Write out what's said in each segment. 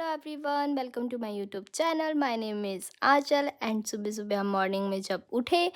Hello everyone, welcome to my YouTube channel. My name is Aanchal and सुबह सुबह हम morning में जब उठे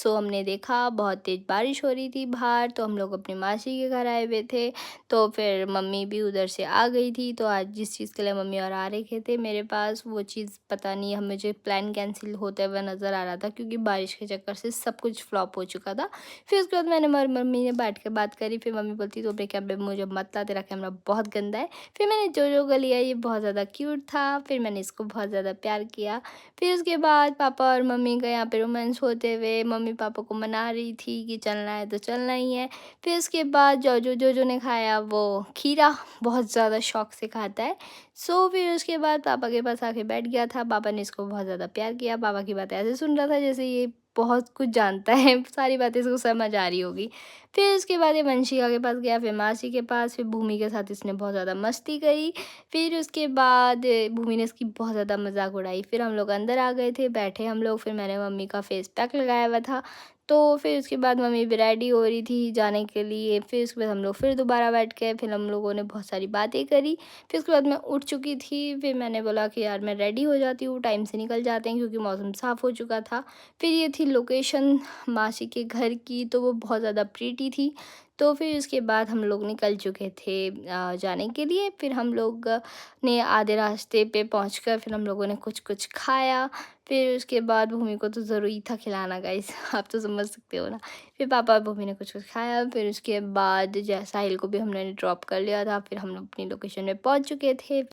हमने देखा बहुत तेज़ बारिश हो रही थी बाहर। तो हम लोग अपनी मासी के घर आए हुए थे। तो फिर मम्मी भी उधर से आ गई थी। तो आज जिस चीज़ के लिए मम्मी और आ रखे थे मेरे पास, वो चीज़ पता नहीं, हम मुझे प्लान कैंसिल होते हुए नज़र आ रहा था क्योंकि बारिश के चक्कर से सब कुछ फ्लॉप हो चुका था। फिर उसके बाद मैंने मम्मी ने बैठ के बात करी। फिर मम्मी बोलती तो अपने कैमरे मुझे मत ला, तेरा कैमरा बहुत गंदा है। फिर मैंने जो को लिया, ये बहुत ज़्यादा क्यूट था। फिर मैंने इसको बहुत ज़्यादा प्यार किया। फिर उसके बाद पापा और मम्मी का यहाँ पे रोमांस होते हुए मम्मी पापा को मना रही थी कि चलना है तो चलना ही है। फिर उसके बाद जो ने खाया वो खीरा बहुत ज़्यादा शौक से खाता है। फिर उसके बाद पापा के पास आके बैठ गया था। पापा ने इसको बहुत ज़्यादा प्यार किया। पापा की बातें ऐसे सुन रहा था जैसे ये बहुत कुछ जानता है, सारी बातें इसको समझ आ रही होगी। फिर उसके बाद ये वंशिका के पास गया, फिर मासी के पास, फिर भूमि के साथ इसने बहुत ज़्यादा मस्ती करी। फिर उसके बाद भूमि ने इसकी बहुत ज़्यादा मज़ाक उड़ाई। फिर हम लोग अंदर आ गए थे, बैठे हम लोग। फिर मैंने मम्मी का फेस पैक लगाया हुआ था। तो फिर उसके बाद मम्मी भी रेडी हो रही थी जाने के लिए। फिर उसके बाद हम लोग फिर दोबारा बैठ गए। फिर हम लोगों ने बहुत सारी बातें करी। फिर उसके बाद मैं उठ चुकी थी। फिर मैंने बोला कि यार मैं रेडी हो जाती हूँ, टाइम से निकल जाते हैं क्योंकि मौसम साफ़ हो चुका था। फिर ये थी लोकेशन मासी के घर की, तो वो बहुत ज़्यादा प्रीटी थी। तो फिर उसके बाद हम लोग निकल चुके थे जाने के लिए। फिर हम लोग ने आधे रास्ते पे पहुंचकर फिर हम लोगों ने कुछ कुछ खाया। फिर उसके बाद भूमि को तो ज़रूरी था खिलाना, गाइस आप तो समझ सकते हो ना। फिर पापा और भूमि ने कुछ कुछ खाया। फिर उसके बाद साहिल को भी हमने ड्रॉप कर लिया था। फिर हम लोग अपनी लोकेशन में पहुंच चुके थे।